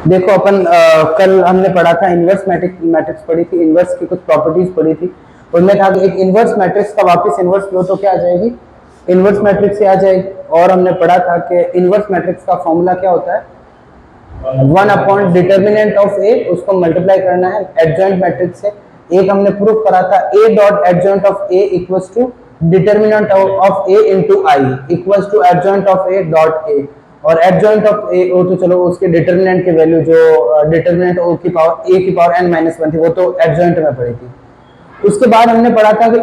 देखो अपन कल हमने पढ़ा था इनवर्स मैट्रिक्स पढ़ी थी, इनवर्स की कुछ प्रॉपर्टीज पढ़ी थी। उनमें था कि एक इनवर्स मैट्रिक्स का वापस इनवर्स लो तो क्या आ जाएगी, इनवर्स मैट्रिक्स से आ जाएगी। और हमने पढ़ा था कि इनवर्स मैट्रिक्स का फॉर्मूला क्या होता है, 1 अपॉन डिटर्मिनेंट ऑफ ए, उसको मल्टीप्लाई करना है एडजॉइंट मैट्रिक्स से। एक हमने प्रूफ करा था A dot adjoint of A equals to determinant of A into I equals to adjoint of A dot A. और एडजॉइंट ऑफ ए वो तो चलो उसके डिटर्मिनेंट की वैल्यू जो डिटर्मिनेंट ओ की पावर ए की पावर एन माइनस वन थी वो तो एडजॉइंट में पड़ी थी। उसके बाद हमने पढ़ा था कि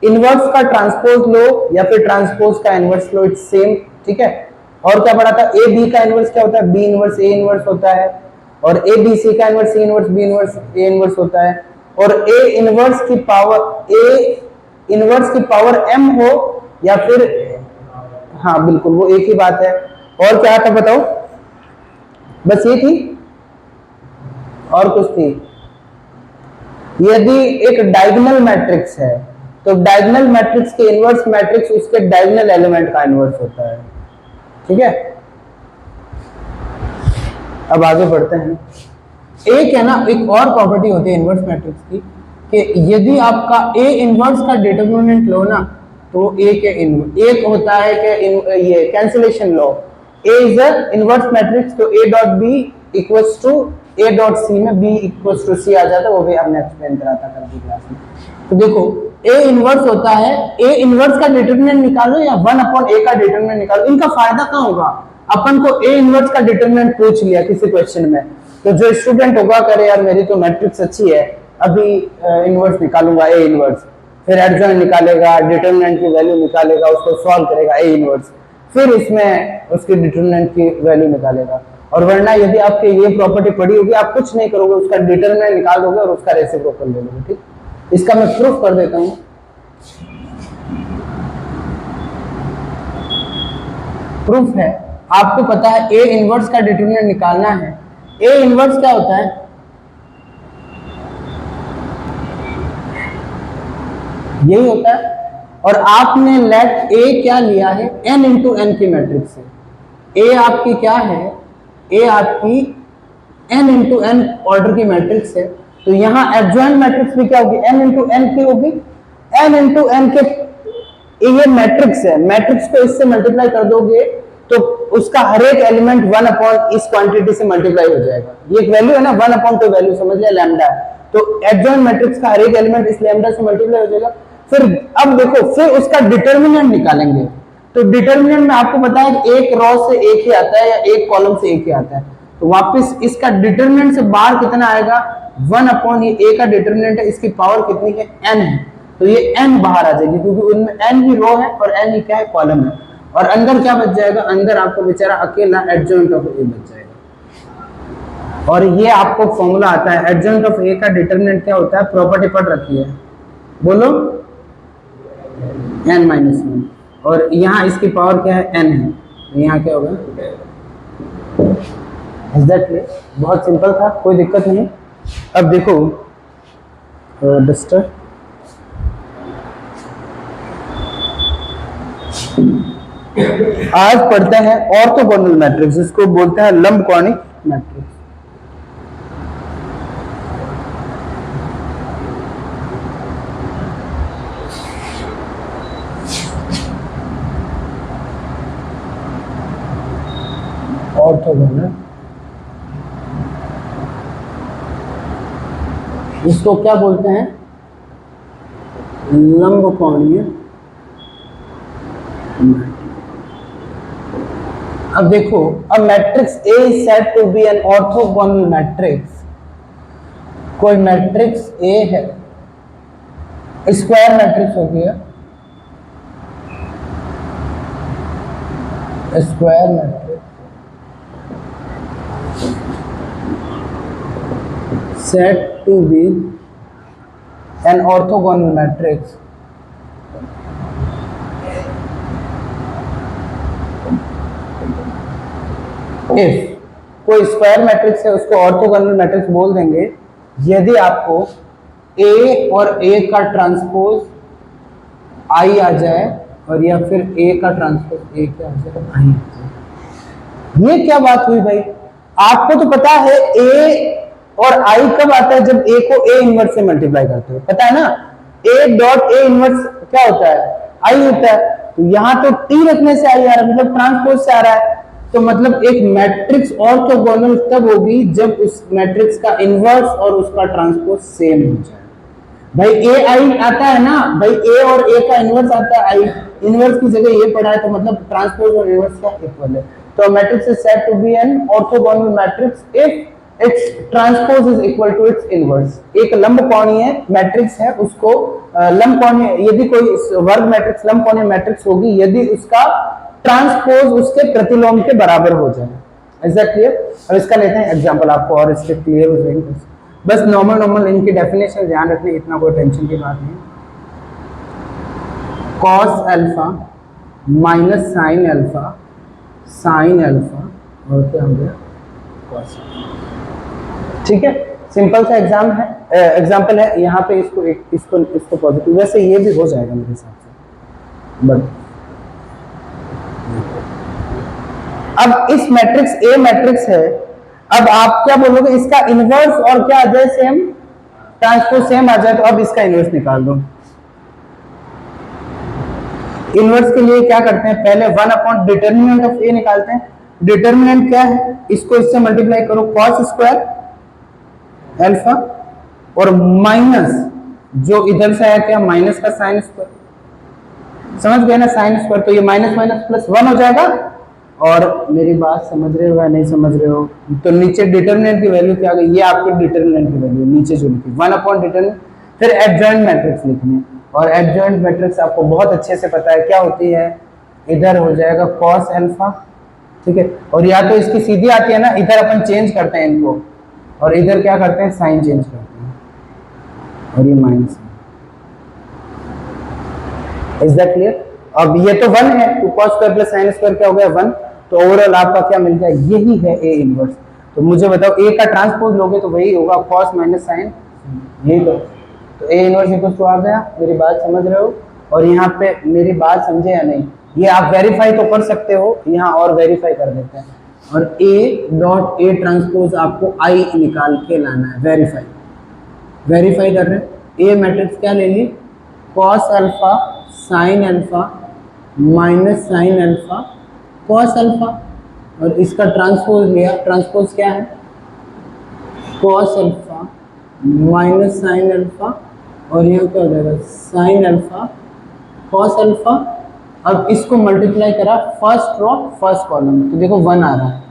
इनवर्स का ट्रांसपोज लो या फिर ट्रांसपोज का इनवर्स लो, इट्स सेम, ठीक है। और क्या पढ़ा था, ए बी का इनवर्स क्या होता है, बी इनवर्स ए इनवर्स होता है। और ए बी सी का inverse C inverse B inverse A inverse होता है। और ए इनवर्स की पावर एम हो या फिर, हाँ बिल्कुल वो एक ही बात है। और क्या था बताओ, बस ये थी और कुछ थी। यदि एक डायगोनल मैट्रिक्स है तो डायगोनल मैट्रिक्स के इनवर्स मैट्रिक्स उसके डायगोनल एलिमेंट का इनवर्स होता है, ठीक है। अब आगे बढ़ते हैं। एक है ना, एक और प्रॉपर्टी होती है इनवर्स मैट्रिक्स की कि यदि आपका ए इनवर्स का डिटरमिनेंट लो ना तो ए के एक होता है कि ये cancellation law, A is a inverse matrix तो A dot B equals to A dot C में बी इक्वल्स टू सी आ जाता है, वो भी हमने एक्सप्लेन करा था कल की क्लास में। तो देखो ए इनवर्स होता है, ए इनवर्स का डिटरमिनेंट निकालो या 1 अपॉन ए का डिटरमिनेंट निकालो, इनका फायदा क्या होगा, अपन को ए इनवर्स का डिटरमिनेंट पूछ लिया किसी क्वेश्चन में तो जो स्टूडेंट होगा करे यार मेरी तो मैट्रिक्स अच्छी है, अभी इनवर्स निकालूंगा ए इनवर्स, फिर एडजॉइंट निकालेगा, डिटरमिनेंट की वैल्यू निकालेगा, उसको सॉल्व करेगा ए इनवर्स, फिर इसमें उसकी डिटरमिनेंट की वैल्यू निकालेगा। और वरना यदि आपके ये प्रॉपर्टी पड़ी होगी आप कुछ नहीं करोगे, उसका डिटरमिनेंट निकाल दोगे और उसका रेसिप्रोकल ले लोगे, ठीक। इसका मैं प्रूफ कर देता हूं। प्रूफ है, आपको पता है ए इनवर्स का डिटरमिनेंट निकालना है। ए इनवर्स क्या होता है, यही होता है। और आपने लेट ए क्या लिया है, n इंटू एन की मैट्रिक्स से। ए आपकी क्या है, ए आपकी n इंटू एन ऑर्डर की मैट्रिक्स है, तो यहाँ एडजॉइंट मैट्रिक्स भी क्या होगी, n इंटू एन की होगी। n इंटू एन के ये मैट्रिक्स है, मैट्रिक्स को इससे मल्टीप्लाई कर दोगे तो उसका हर एक एलिमेंट 1 अपॉन इस क्वांटिटी से मल्टीप्लाई हो जाएगा। ये एक वैल्यू है ना, 1 अपॉन कोई वैल्यू समझ लिया लैम्डा है, तो एडजॉइंट मैट्रिक्स का हर एक एलिमेंट इस लैम्डा से मल्टीप्लाई हो जाएगा। फिर अब देखो, फिर उसका डिटरमिनेंट निकालेंगे तो डिटरमिनेंट में आपको पता है कि एक रो से एक ही आता है या एक कॉलम से एक ही आता है, तो वापस इसका डिटरमिनेंट से बाहर कितना आएगा, 1 अपॉन ये ए का डिटरमिनेंट है, इसकी पावर कितनी है, n है, तो ये n बाहर आ जाएगी क्योंकि उनमें n ही रो है और n ही क्या है, कॉलम है। और अंदर क्या बच जाएगा, अंदर आपको बेचारा अकेला एडजॉइंट ऑफ ए बच जाएगा। और ये आपको फॉर्मूला आता है एडजॉइंट ऑफ ए का डिटरमिनेंट क्या होता है, प्रॉपर्टी पढ़ रखी है, बोलो n माइनस वन, और यहाँ इसकी पावर क्या है, n है, तो यहाँ क्या होगा, एग्जैक्टली, बहुत सिंपल था, कोई दिक्कत नहीं। अब देखो डस्टर, आज पढ़ते हैं ऑर्थोगोनल मैट्रिक्स, जिसको बोलते हैं लंबकोणिक मैट्रिक्स। ऑर्थोगोनल, इसको क्या बोलते हैं, लंबकोणीय। अब देखो, अब matrix A is said to be an orthogonal matrix। कोई मैट्रिक्स A है, स्क्वायर मैट्रिक्स हो गया, square matrix said to be an orthogonal matrix if, कोई स्क्वायर मैट्रिक्स है उसको ऑर्थोगोनल मैट्रिक्स बोल देंगे यदि आपको A और A का ट्रांसपोज I आ जाए और या फिर A का ट्रांसपोज A क्या आ जाए, I आ जाए। ये क्या बात हुई भाई, आपको तो पता है ए और आई कब आता है, जब ए को ए इनवर्स से मल्टीप्लाई करते हो, पता है ना। ए डॉट ए इनवर्स क्या होता है, आई होता है। तो यहां तो टी रखने से आई आ रहा है, मतलब ट्रांसपोज से आ रहा है। तो मतलब एक मैट्रिक्स ऑर्थोगोनल तब होगी जब उस मैट्रिक्स का इनवर्स और उसका ट्रांसपोज सेम हो जाए। भाई ए आई आता है ना, भाई ए और ए का इनवर्स आता है आई, इनवर्स की जगह ये पड़ा है, तो मतलब ट्रांसपोज और इनवर्स का इक्वल है। तो matrix is said to be an orthogonal matrix if its transpose is equal to its inverse. एक लंबकोणीय मैट्रिक्स है, उसको लंबकोणीय, यदि कोई वर्ग मैट्रिक्स लंबकोणीय मैट्रिक्स होगी यदि उसका ट्रांसपोज उसके प्रतिलोम के बराबर हो जाए। Is that clear? अब इसका लेते हैं एग्जांपल, आपको और इसके क्लियर हो जाएंगे। बस नॉर्मल इनकी डेफिनेशन ध्यान रखनी, इतना कोई टेंशन की बात नहीं। Cos alpha minus sine alpha, sine alpha और क्या हो गया कॉस। ठीक है, सिंपल सा एग्जाम्पल है। यहाँ पे इसको पॉजिटिव, वैसे ये भी हो जाएगा मेरे हिसाब से। बट अब इस मैट्रिक्स ए मैट्रिक्स है, अब आप क्या बोलोगे, इसका इनवर्स और क्या आ जाए सेम, ट्रांसपोज सेम आ जाए, तो अब इसका इनवर्स निकाल दो। इनवर्स के लिए क्या करते हैं, पहले 1 अपॉन डिटर्मिनेंट ऑफ ए निकालते हैं। डिटर्मिनेंट क्या है, इसको इससे मल्टीप्लाई करो, कॉस स्क्वायर अल्फा और माइनस जो इधर से आया क्या, माइनस का साइन स्क्वायर। समझ गए ना, साइन स्क्वायर, तो ये माइनस माइनस प्लस 1 हो जाएगा। और मेरी बात समझ रहे हो या नहीं समझ रहे हो? तो नीचे डिटर्मिनेंट की वैल्यू क्या आ गई, ये आपकी डिटर्मिनेंट की वैल्यू नीचे जो लिखी 1 अपॉन डिटर्मिनेंट। फिर एडजॉइंट मैट्रिक्स लिखनी है, और एडजॉइंट मैट्रिक्स आपको बहुत अच्छे से पता है क्या होती है। इधर हो जाएगा कॉस अल्फा, ठीक है, और या तो इसकी सीधी आती है ना, इधर अपन चेंज करते हैं इनको, और इधर क्या करते हैं, साइन चेंज करते हैं, और ये माइनस। Is that clear? अब ये तो 1 है, तो cos square plus sine square क्या हो गया 1। तो ओवरऑल आपका क्या मिल गया, यही है ए इनवर्स। तो मुझे बताओ ए का ट्रांसपोज लोगे तो वही होगा cos माइनस साइन, यही तो ए इनवर्स इक्वल टू आ गया। मेरी बात समझ रहे हो? और यहाँ पे मेरी बात समझे या नहीं, ये आप वेरीफाई तो कर सकते हो, यहाँ और वेरीफाई कर देते हैं। और ए डॉट ए ट्रांसपोज आपको आई निकाल के लाना है, वेरीफाई कर रहे हैं। ए मैट्रिक्स क्या ले ली, cos alpha sine alpha minus sine alpha cos alpha, और इसका ट्रांसपोज लिया, ट्रांसपोज क्या है, cos alpha minus sine alpha, और यहाँ क्या हो जाएगा साइन अल्फा कॉस अल्फा। अब इसको मल्टीप्लाई करा फर्स्ट रो फर्स्ट कॉलम, तो देखो 1 आ रहा है,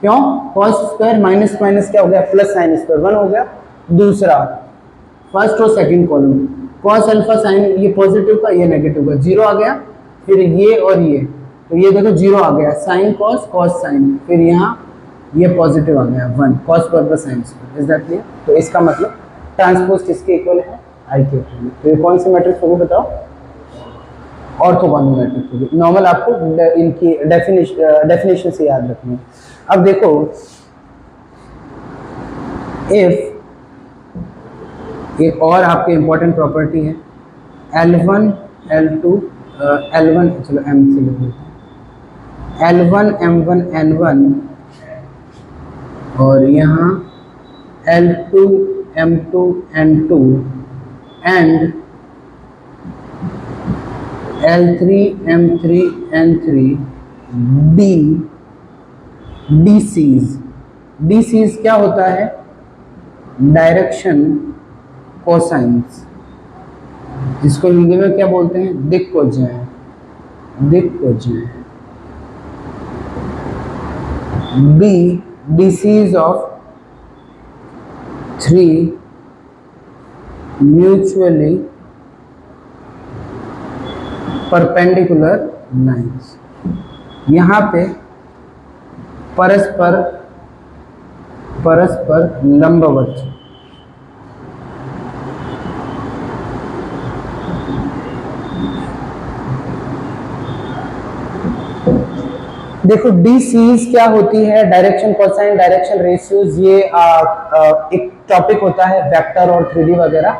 क्यों, कॉस स्क्वायर माइनस माइनस क्या हो गया प्लस साइन स्क्वायर 1 हो गया। दूसरा first row second column, cos alpha sine, ये पॉजिटिव का ये नेगेटिव का 0 आ गया। फिर ये और ये, तो ये देखो 0 आ गया, साइन कॉस कॉस साइन, फिर यहाँ ये पॉजिटिव आ गया 1 cos square plus sine square. Is that clear? तो इसका मतलब ट्रांसपोज किसके इक्वल है, आई के इक्वल है। तो ये कौन सी मैट्रिक्स होगी बताओ, ऑर्थोगोनल मैट्रिक्स होगी। नॉर्मल आपको इनकी डेफिनेशन से याद रखनी है। अब देखो, इफ एक और आपकी इंपॉर्टेंट प्रॉपर्टी है L1 L2 L1, चलो M से लिख लेते हैं, L1 M1 N1 और यहाँ L2 M2 N2 and L3 M3 N3 DCs क्या होता है, डायरेक्शन कोसाइंस, जिसको हिंदी में क्या बोलते हैं, दिक्कोज्या। B DCs of 3 mutually perpendicular lines. यहाँ पे परस्पर लंबवत। देखो DCs क्या होती है, डायरेक्शन कोसाइन, डायरेक्शन रेशियोज, ये एक टॉपिक होता है वेक्टर और 3D वगैरह,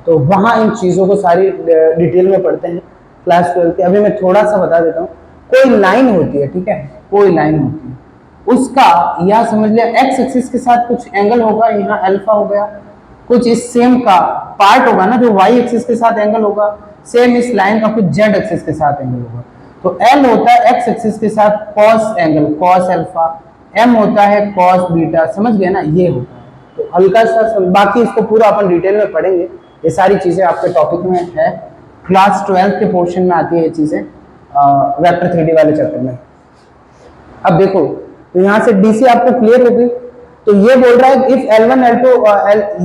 तो वहाँ इन चीज़ों को सारी डिटेल में पढ़ते हैं क्लास 12 के। अभी मैं थोड़ा सा बता देता हूँ। कोई लाइन होती है, ठीक है, कोई लाइन होती है, उसका या समझ लिया एक्स एक्सिस के साथ कुछ एंगल होगा, यहाँ अल्फा हो गया, कुछ इस सेम का पार्ट होगा ना जो वाई एक्सिस के साथ एंगल होगा, सेम इस लाइन का कुछ जेड एक्सिस के साथ एंगल होगा। तो एल होता है एक्स एक्सिस के साथ cos angle cos alpha, M होता है कॉस बीटा, समझ गए ना, ये होता है। तो हल्का सा बाकी इसको पूरा अपन डिटेल में पढ़ेंगे, ये सारी चीजें आपके टॉपिक में है, क्लास 12 के पोर्शन में आती है ये चीजें, वेक्टर 3D वाले चैप्टर में। अब देखो तो यहाँ से डीसी आपको क्लियर हो गई। तो ये बोल रहा है इफ L1 L2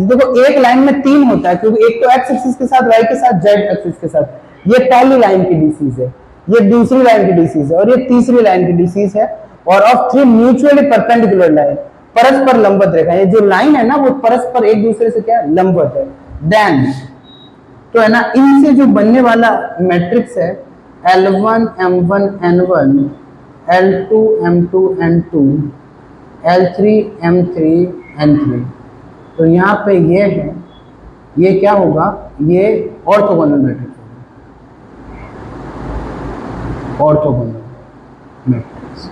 देखो एक लाइन में तीन होता है, क्योंकि एक तो एक्स एक्सिस के साथ, वाई के साथ, जेड एक्सिस के साथ, ये पहली लाइन की डीसीज है, ये दूसरी लाइन की डीसीज है, और ये तीसरी लाइन की डीसीज है, और of three mutually perpendicular line, परस्पर लंबवत रेखा, ये जो लाइन है ना वो परस्पर एक दूसरे से क्या लंबवत है। देन तो है ना, इनसे जो बनने वाला मैट्रिक्स है L1 M1 N1, L2 M2 N2, L3 M3 N3, तो यहाँ पे ये है, ये क्या होगा, ये ऑर्थोगोनल मैट्रिक्स होगा, ऑर्थोगोनल मैट्रिक्स।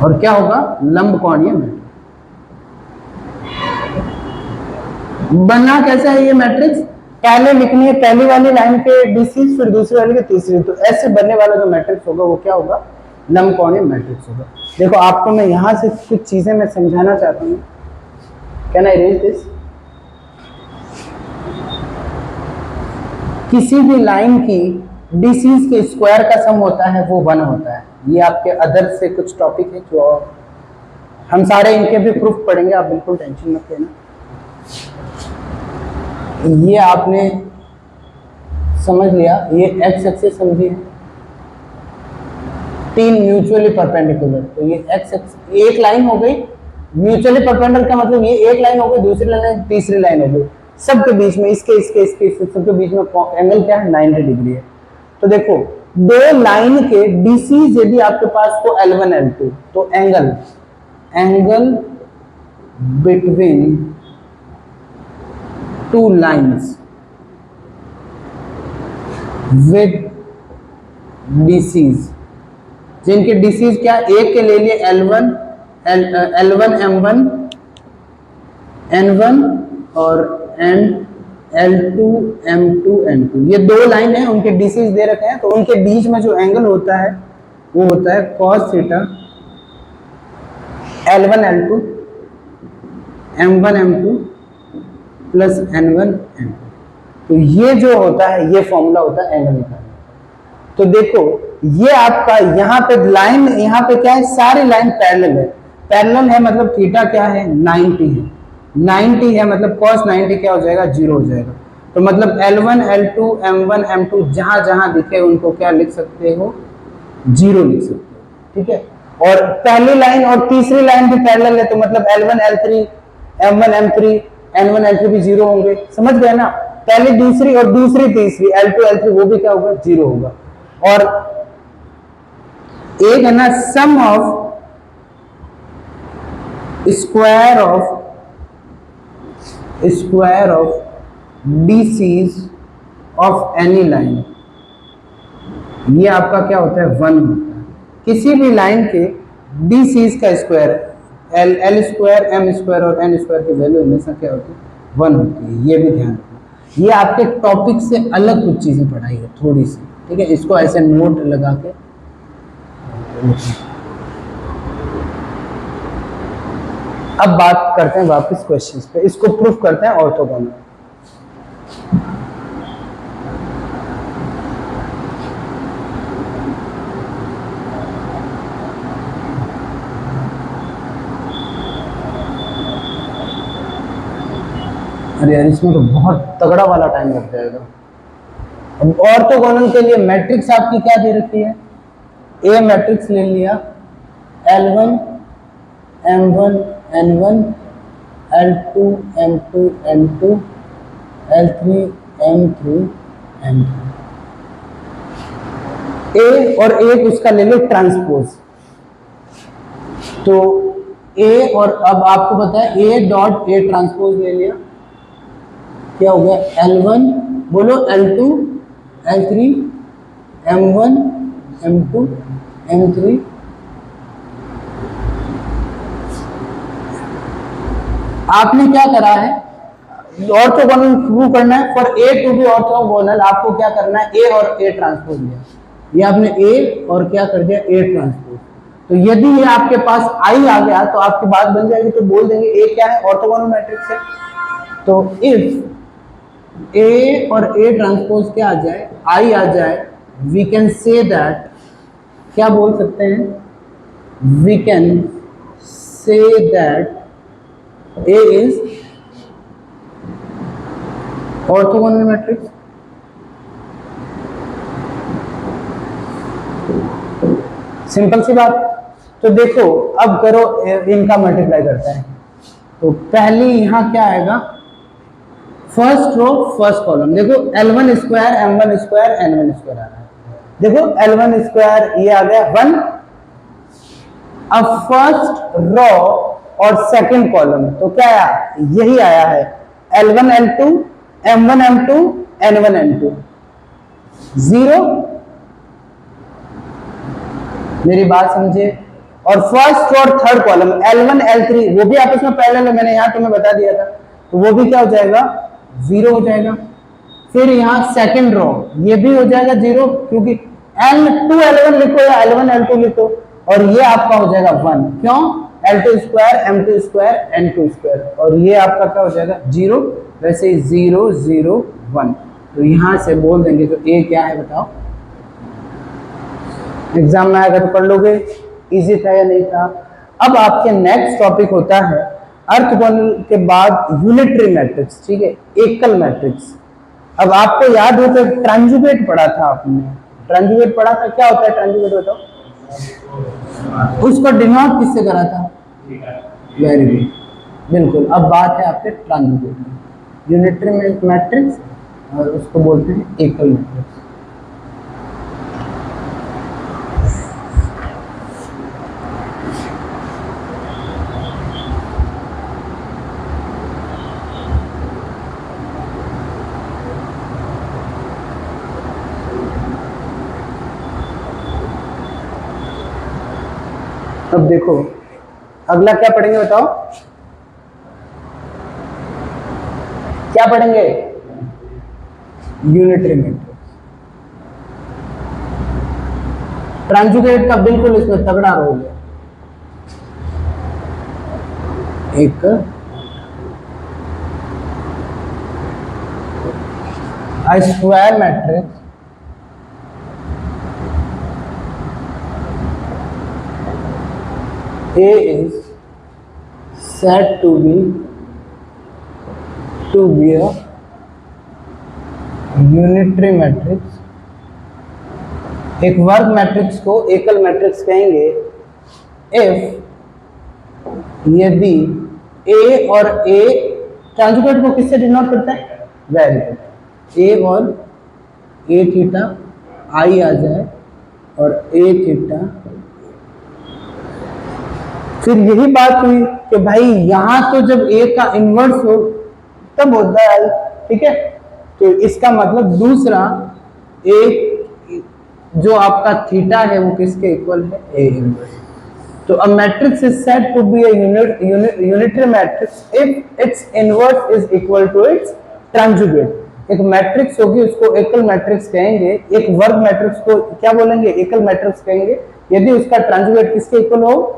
और क्या होगा, लंबकोणीय मैट्रिक्स। बनना कैसा है ये मैट्रिक्स, पहले लिखनी है पहली वाली लाइन पे डीसी, फिर दूसरी वाली के तीसरी, तो ऐसे बनने वाला जो मैट्रिक्स होगा वो क्या होगा, लंबकोणीय मैट्रिक्स होगा। देखो आपको मैं यहां से कुछ चीजें मैं समझाना चाहता हूँ, कैन आई रीड दिस। किसी भी लाइन की डीसीज के स्क्वायर का सम होता है वो 1 होता है। ये आपके अदर से कुछ टॉपिक है जो हम सारे इनके भी प्रूफ पढ़ेंगे, आप बिल्कुल टेंशन मत लेना। ये आपने समझ लिया, ये एक्स एक्सिस समझिए, तीन म्यूचुअली परपेंडिकुलर, तो ये एक्स एक्सिस एक लाइन हो गई, म्यूचुअली परपेंडिकुलर का मतलब ये एक लाइन हो गई, दूसरी लाइन तीसरी लाइन हो गई, सबके बीच में इसके सबके बीच में एंगल क्या है, 90 डिग्री है। तो देखो दो लाइन के डीसीज यदि आपके पास तो L1 L2, तो angle between two lines with DCs, जिनके डीसीज क्या, एक के ले लिए L1 M1 N1 और L2 M2 N2, ये दो लाइन है, उनके डीसीज दे रखे हैं, तो उनके बीच में जो एंगल होता है वो होता है cos theta, L1 L2 M1 M2 plus N1 N2। तो ये जो होता है ये फॉर्मूला होता है एंगल निकालने का। तो देखो ये आपका यहाँ पे लाइन, यहाँ पे क्या है, सारी लाइन पैरेलल है, पैरेलल है मतलब थीटा क्या है, 90 है, 90 है मतलब cos 90 क्या हो जाएगा, 0 हो जाएगा। तो मतलब L1 L2 M1 M2 जहां जहां दिखे उनको क्या लिख सकते हो, 0 लिख सकते हो, ठीक है। और पहली लाइन और तीसरी लाइन भी पैरेलल है, तो मतलब L1 L3 M1 M3 N1 N3 भी 0 होंगे, समझ गए ना। पहली दूसरी और दूसरी तीसरी L2 L3 वो भी क्या होगा, 0 होगा। और एक है ना sum of square of DCs of any line, ये आपका क्या होता है, 1 होता है। किसी भी लाइन के डीसीज का square, L square M square और N स्क्वायर की वैल्यू हमेशा क्या होती है, 1 होती है, ये भी ध्यान रखना। ये आपके टॉपिक से अलग कुछ चीजें पढ़ाई है थोड़ी सी, ठीक है, इसको ऐसे नोट लगा के। अब बात करते हैं वापस क्वेश्चंस पे, इसको प्रूफ करते हैं ऑर्थोगोनल। अरे यार इसमें तो बहुत तगड़ा वाला टाइम लग जाएगा। अब ऑर्थोगोनल के लिए मैट्रिक्स आपकी क्या दे रखी है, ए मैट्रिक्स ले लिया, L1 M1 N1 L2 M2 N2 L3 M3 N3, ए और एक उसका ले लो ट्रांसपोज। तो ए और अब आपको पता है ए डॉट ए ट्रांसपोज ले लिया, क्या हो गया, L1 बोलो L2 L3 M1 M2 M3 आपने क्या करा है, ऑर्थोगोनल प्रूव करना है। For A to be orthogonal आपको क्या करना है, ए और ए ट्रांसपोज लिया, ये आपने ए और क्या कर दिया, ए ट्रांसपोज। तो यदि ये आपके पास आई आ गया तो आपकी बात बन जाएगी, तो बोल देंगे ए क्या है, ऑर्थोगोनल मैट्रिक्स है। तो इफ ए और ए ट्रांसपोज क्या आ जाए, आई आ जाए, वी कैन से दैट, क्या बोल सकते हैं, we can say that A is orthogonal matrix. Simple सी बात। तो देखो अब करो, इनका मल्टीप्लाई करते हैं। तो पहली यहां क्या आएगा, फर्स्ट रो फर्स्ट कॉलम, देखो L1 square M1 square N1 square आ रहा है। देखो L1 स्क्वायर ये आ गया 1। अब फर्स्ट रो और सेकंड कॉलम तो क्या आया, यही आया है, L1 L2 M1 M2 N1 N2 0। मेरी बात समझे। और फर्स्ट और थर्ड कॉलम L1 L3 वो भी आपस में पैरेलल है, मैंने यहां तुम्हें बता दिया था, तो वो भी क्या हो जाएगा, 0 हो जाएगा। फिर यहाँ सेकंड रो ये भी हो जाएगा 0, क्योंकि L2 L1 लिखो या L1 L2 लिखो, और ये आपका हो जाएगा 1। क्यों, L2 square M2 square N2 square, और ये आपका क्या हो जाएगा 0। वैसे ही 0 0 1, तो यहां से बोल देंगे तो ए क्या है बताओ। एग्जाम में अगर पढ़ लोगे, इजी था या नहीं था। अब आपके नेक्स्ट टॉपिक होता है अर्थगोनल के बाद यूनिटरी मैट्रिक्स, ठीक है, एकल मैट्रिक्स। अब आपको याद हो तो ट्रांजुगेट पढ़ा था आपने, ट्रांजुगेट पढ़ा था, क्या होता है ट्रांजुगेट बताओ, उसको डिनोट किससे करा था, वेरी गुड, बिल्कुल। अब बात है आपके ट्रांजुगेट में, यूनिटरी मैट्रिक्स और उसको बोलते हैं एकल मैट्रिक्स। अब देखो अगला क्या पढ़ेंगे बताओ, क्या पढ़ेंगे, यूनिटरी मैट्रिक्स। ट्रांजुगेट का बिल्कुल इसमें तगड़ा रोल है। एक square matrix A is said to be a unitary matrix। एक वर्ग मैट्रिक्स को एकल मैट्रिक्स कहेंगे if यदि A और A, ट्रांजुगेट को किससे डिनोट करता है, वेरी गुड, A और A थीटा I आ जाए और A थीटा। फिर यही बात हुई कि भाई यहां तो जब A का इन्वर्स हो तब होता है I, ठीक है। तो इसका मतलब दूसरा एक जो आपका थीटा है वो किसके इक्वल है, A इन्वर्स। तो a matrix is said to be a unitary matrix if its inverse is equal to its transjugate. एक मैट्रिक्स होगी उसको एकल मैट्रिक्स कहेंगे, एक वर्ग मैट्रिक्स को क्या बोलेंगे, एकल मैट्रिक्स कहेंगे, यदि उसका ट्रांजुगेट किसके इक्वल हो,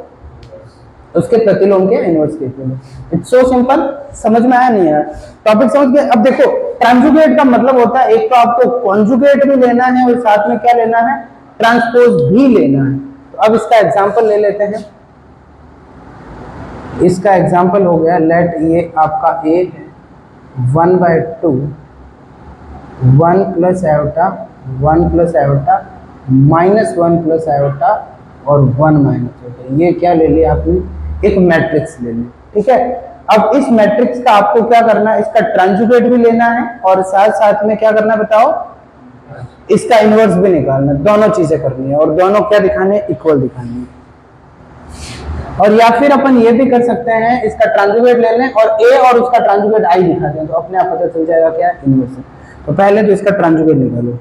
उसके प्रतिलोम के इनवर्स के इक्वल। इट्स सो सिंपल, समझ में आया नहीं आया, टॉपिक समझ गए। अब देखो ट्रांजुगेट का मतलब होता है एक तो आपको कॉन्जुगेट भी लेना है और साथ में क्या लेना है, ट्रांसपोज भी लेना है। तो अब इसका एग्जांपल ले लेते हैं। इसका एग्जांपल हो गया, लेट ये आपका A है 1/2 1 plus iota 1 plus iota minus 1 plus iota और 1 माइनस आयोटा। ये क्या ले लिया आपने, एक मैट्रिक्स ले ली, ठीक है। अब इस मैट्रिक्स का आपको क्या करना है, इसका ट्रांजुगेट भी लेना है और साथ साथ में क्या करना है बताओ, इसका इनवर्स भी निकालना है। दोनों चीजें करनी है और दोनों क्या दिखाने, इक्वल दिखानी है। और या फिर अपन ये भी कर सकते हैं, इसका ट्रांजुगेट ले लें और A और उसका ट्रांजुगेट I दिखा दें, तो अपने आप पता चल जाएगा क्या इनवर्स है। तो पहले तो इसका ट्रांजुगेट निकालो।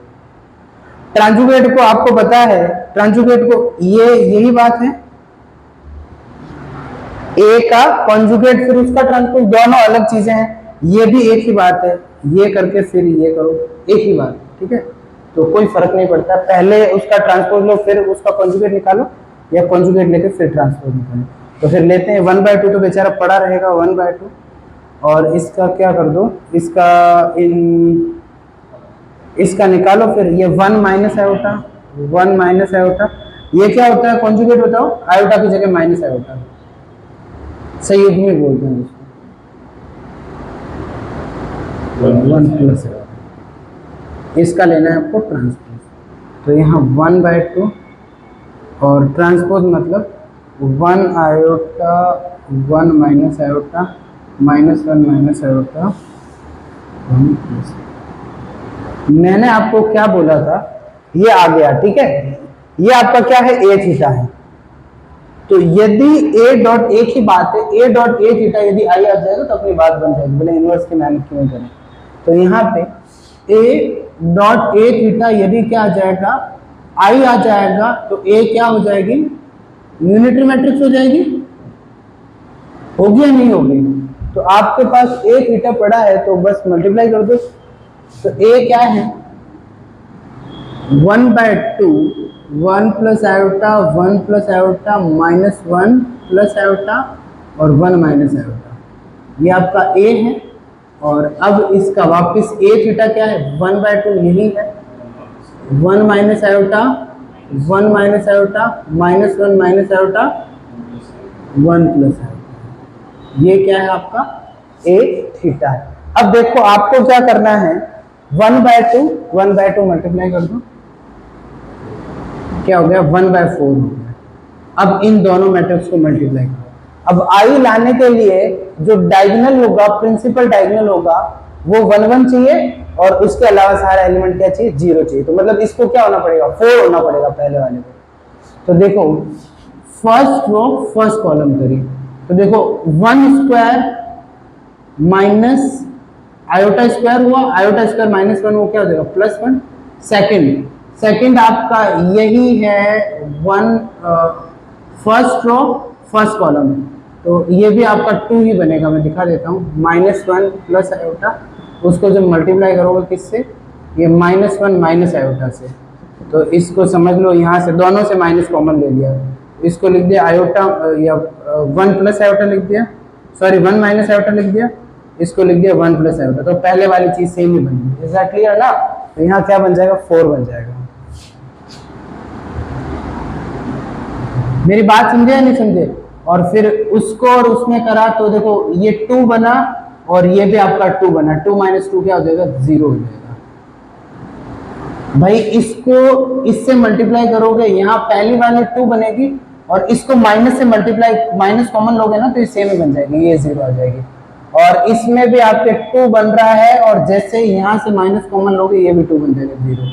ट्रांजुगेट को आपको पता है, ट्रांजुगेट को ये यही बात है, ए का कॉन्जुगेट फिर उसका ट्रांसपोज, दोनों अलग चीजें हैं। ये भी एक ही बात है, ये करके फिर ये करो, एक ही बात, ठीक है। तो कोई फर्क नहीं पड़ता, पहले उसका ट्रांसपोज लो फिर उसका कॉन्जुगेट निकालो, या कॉन्जुगेट लेके फिर ट्रांसपोज निकालो। तो फिर लेते हैं 1/2, तो बेचारा पड़ा रहेगा 1/2, और इसका क्या कर दो, इसका इसका निकालो, फिर ये 1 माइनस आयोटा, 1 माइनस आयोटा, ये क्या होता है कॉन्जुगेट बताओ, आयोटा की जगह माइनस आयोटा, संयुग्मी बोलते हैं उसको, 1 प्लस आयोटा। इसका लेना है आपको ट्रांसपोज, तो यहाँ 1/2 और ट्रांसपोज मतलब 1 iota 1 minus iota -1 minus iota 1 plus. मैंने आपको क्या बोला था, ये आ गया, ठीक है। ये आपका क्या है, ए थीटा है। तो यदि ए डॉट एक ही बात है, ए डॉट ए थीटा यदि आई आ जाएगा तो अपनी बात बन जाएगी, बोले इनवर्स की मेहनत क्यों करें। तो यहाँ पे ए डॉट ए थीटा यदि क्या आ जाएगा, आई आ जाएगा, तो ए क्या हो जाएगी, यूनिटरी मैट्रिक्स हो जाएगी, होगी या नहीं होगी। तो आपके पास ए थीटा पड़ा है तो बस मल्टीप्लाई कर दो। तो ए क्या है, 1/2 1 plus iota 1 plus iota -1 plus iota और 1 माइनस आयोटा, ये आपका ए है। और अब इसका वापस ए थीटा क्या है, 1/2 यही है, 1 minus iota 1 minus iota -1 minus iota 1 plus iota, ये क्या है आपका ए थीटा है। अब देखो आपको क्या करना है, 1/2 मल्टीप्लाई कर दो, क्या हो गया 1/4 हो गया। अब इन दोनों मैट्रिक्स को मल्टीप्लाई करो। अब आई लाने के लिए जो डायगोनल होगा, प्रिंसिपल डायगोनल होगा, वो 1 1 चाहिए, और उसके अलावा सारा एलिमेंट क्या चाहिए, 0 चाहिए। तो मतलब इसको क्या होना पड़ेगा, 4 होना पड़ेगा पहले वाले को। तो देखो फर्स्ट रो फर्स्ट कॉलम करिए, तो देखो 1² माइनस आयोटा स्क्वायर हुआ, आयोटा स्क्वायर -1 वो क्या हो जाएगा +1। सेकंड आपका यही है 1 फर्स्ट रो फर्स्ट कॉलम, तो ये भी आपका 2 ही बनेगा, मैं दिखा देता हूँ, -1 प्लस आयोटा, उसको जब मल्टीप्लाई करोगे किससे, ये -1 माइनस आयोटा से, तो इसको समझ लो यहाँ से दोनों से माइनस कॉमन ले लिया, इसको लिख दिया आयोटा या 1 प्लस आयोटा लिख दिया, सॉरी 1 माइनस आयोटा लिख दिया, इसको लिख दिया 1 प्लस आयोटा, तो पहले वाली चीज सेम ही बनी। इज दैट क्लियर ना। तो यहाँ क्या बन जाएगा, 4 बन जाएगा। मेरी बात समझे या नहीं समझे। और फिर उसको और उसमें करा तो देखो ये 2 बना और ये भी आपका 2 बना, 2 - 2 क्या हो जाएगा, 0 हो जाएगा। भाई इसको इससे मल्टीप्लाई करोगे, यहाँ पहली वाली 2 बनेगी, और इसको माइनस से मल्टीप्लाई, माइनस कॉमन लोगे ना तो ये सेम ही बन जाएगी, ये 0 आ जाएगी। और इसमें भी आपके 2 बन रहा है, और जैसे यहाँ से माइनस कॉमन लोगे ये भी 2 बन जाएगा 0।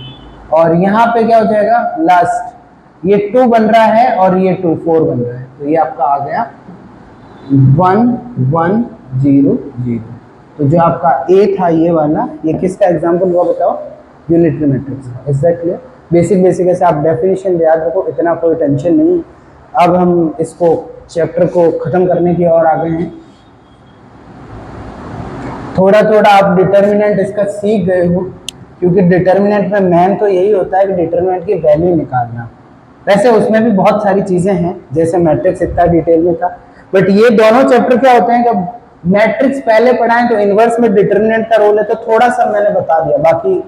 और यहाँ पे क्या हो जाएगा, लास्ट ये 2 बन रहा है और ये 2 4 बन रहा है, तो ये आपका आ गया 1 1 0 0। तो जो आपका ए था ये वाला, ये किसका एग्जाम्पल हुआ बताओ, यूनिटरी मैट्रिक्स का। Is that clear. बेसिक ऐसे आप डेफिनेशन याद रखो, इतना कोई टेंशन नहीं। अब हम इसको चैप्टर को खत्म करने की ओर आ गए हैं। थोड़ा थोड़ा आप डिटर्मिनेंट इसका सीख गए हो, क्योंकि डिटर्मिनेंट में मेन तो यही होता है कि डिटर्मिनेंट की वैल्यू निकालना। वैसे उसमें भी बहुत सारी चीजें हैं, जैसे मैट्रिक्स इतना डिटेल में था, बट ये दोनों चैप्टर क्या होते हैं कि मैट्रिक्स पहले पढ़ाएं तो इनवर्स में डिटर्मिनेंट का रोल है, तो थोड़ा सा मैंने बता दिया, बाकी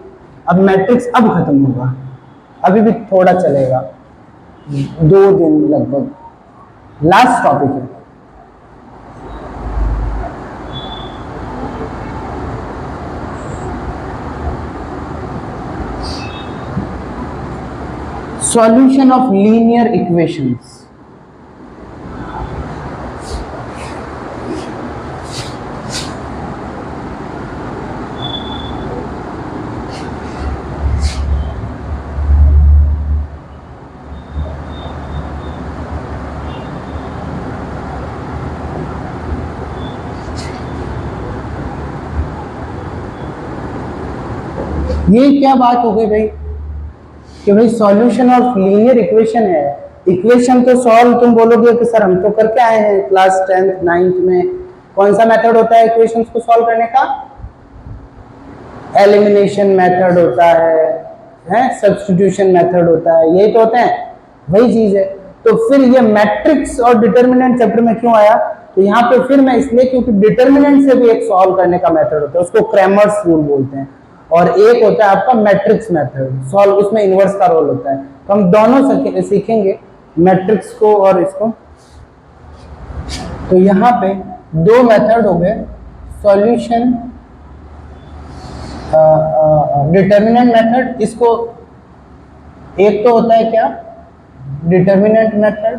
अब मैट्रिक्स अब खत्म होगा, अभी भी थोड़ा चलेगा, 2 दिन लगभग, लास्ट टॉपिक है। Solution of linear equations. ये क्या बात हो गई भाई कि भाई सॉल्यूशन ऑफ लीनियर इक्वेशन है, इक्वेशन तो सॉल्व तुम बोलोगे कि सर हम तो करके आए हैं क्लास 10th 9th में। कौन सा मेथड होता है इक्वेशंस को सॉल्व करने का? एलिमिनेशन मेथड होता है सब्स्टिट्यूशन मेथड होता है, यही तो होते हैं, वही चीज है। तो फिर ये मैट्रिक्स और डिटर्मिनेंट चैप्टर में क्यों आया? तो यहाँ पे फिर मैं इसलिए क्योंकि डिटर्मिनेंट से भी एक सॉल्व करने का मेथड होता है, उसको क्रैमर्स रूल बोलते हैं, और एक होता है आपका मैट्रिक्स मेथड सॉल्व, उसमें इनवर्स का रोल होता है। तो हम दोनों सीखेंगे, मैट्रिक्स को और इसको। तो यहाँ पे दो मेथड हो गए, सॉल्यूशन डिटर्मिनेंट मेथड, इसको एक तो होता है क्या डिटर्मिनेंट मेथड,